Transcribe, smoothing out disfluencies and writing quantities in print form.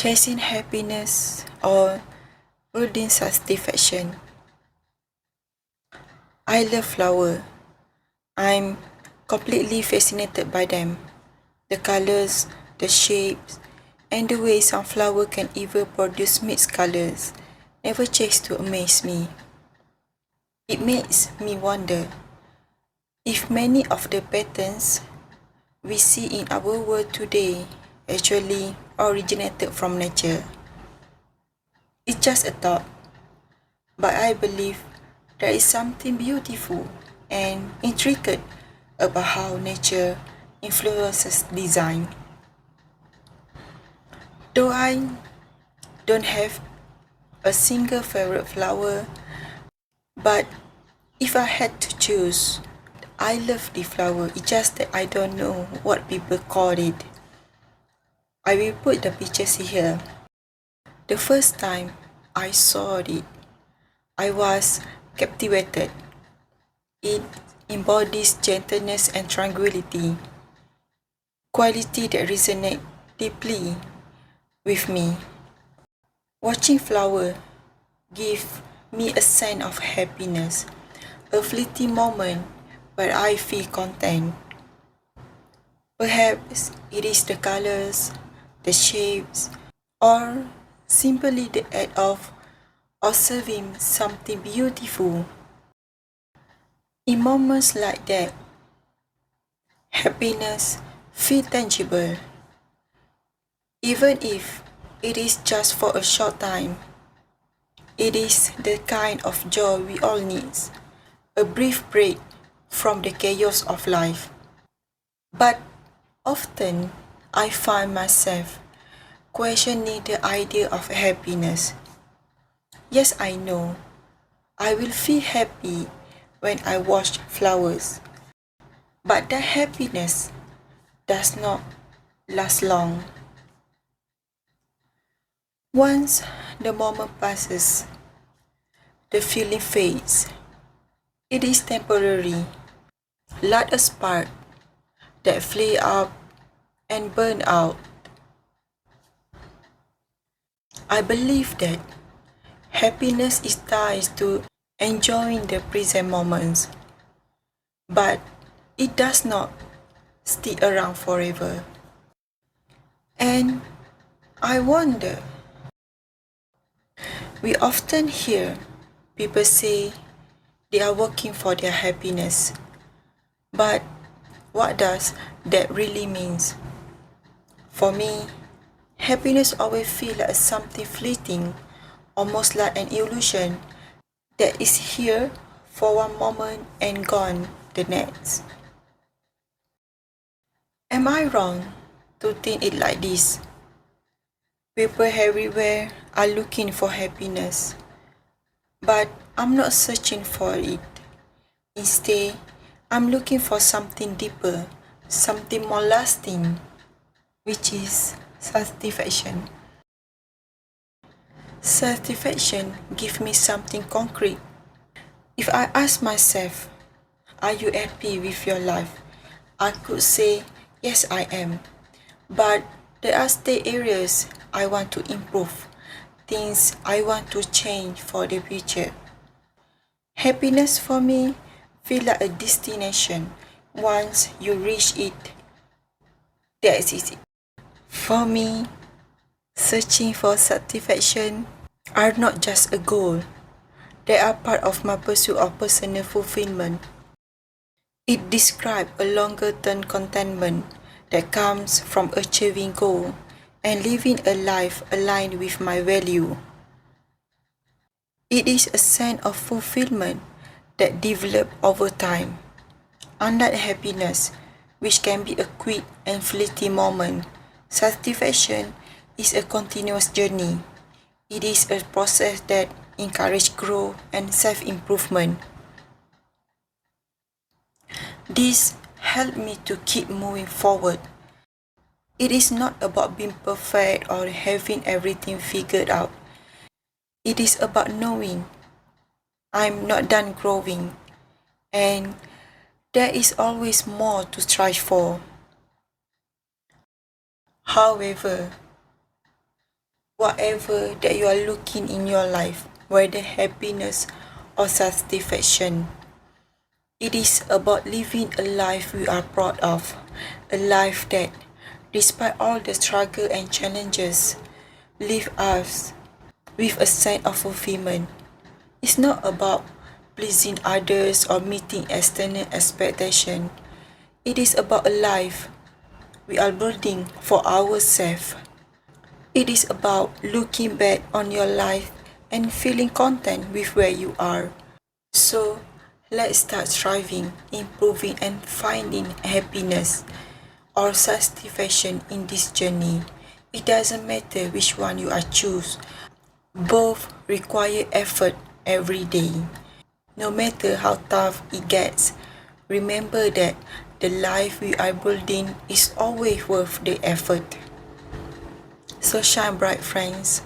chasing happiness or building satisfaction. I love flower. I'm completely fascinated by them. The colors, the shapes, and the way some flower can even produce mixed colors never cease to amaze me. It makes me wonder if many of the patterns we see in our world today actually originated from nature. It's just a thought, but I believe there is something beautiful and intricate about how nature influences design. Though I don't have a single favorite flower, but if I had to choose, I love the flower. It's just that I don't know what people call it. I will put the pictures here. The first time I saw it, I was captivated. It embodies gentleness and tranquility, quality that resonate deeply with me. Watching flower give me a sense of happiness, a fleeting moment where I feel content. Perhaps it is the colors, the shapes, or simply the act of observing something beautiful. In moments like that, happiness feels tangible, even if it is just for a short time. It is the kind of joy we all need, a brief break from the chaos of life. But often I find myself questioning the idea of happiness. Yes, I know I will feel happy when I watch flowers, but that happiness does not last long. Once the moment passes, the feeling fades. It is temporary, like a spark that flare up and burn out. I believe that happiness is tied to enjoying the present moments, but it does not stick around forever. And I wonder, we often hear people say they are working for their happiness, but what does that really mean? For me, happiness always feels like something fleeting, almost like an illusion that is here for one moment and gone the next. Am I wrong to think it like this? People everywhere are looking for happiness, but I'm not searching for it. Instead, I'm looking for something deeper, something more lasting, which is satisfaction. Satisfaction gives me something concrete. If I ask myself, are you happy with your life? I could say, yes, I am. But there are still areas I want to improve, things I want to change for the future. Happiness for me feels like a destination. Once you reach it, that is it. For me, searching for satisfaction are not just a goal. They are part of my pursuit of personal fulfillment. It describes a longer-term contentment that comes from achieving goal and living a life aligned with my value. It is a sense of fulfillment that develops over time. Unlike happiness, which can be a quick and fleeting moment, satisfaction is a continuous journey. It is a process that encourages growth and self-improvement. This helped me to keep moving forward. It is not about being perfect or having everything figured out. It is about knowing I'm not done growing and there is always more to strive for. However, whatever that you are looking in your life, whether happiness or satisfaction. It is about living a life we are proud of, a life that, despite all the struggle and challenges, leave us with a sense of fulfillment. It's not about pleasing others or meeting external expectations. It is about a life we are building for ourselves. It is about looking back on your life and feeling content with where you are. So, let's start striving, improving, and finding happiness or satisfaction in this journey. It doesn't matter which one you are choose. Both require effort every day. No matter how tough it gets, remember that the life we are building is always worth the effort. So shine bright, friends.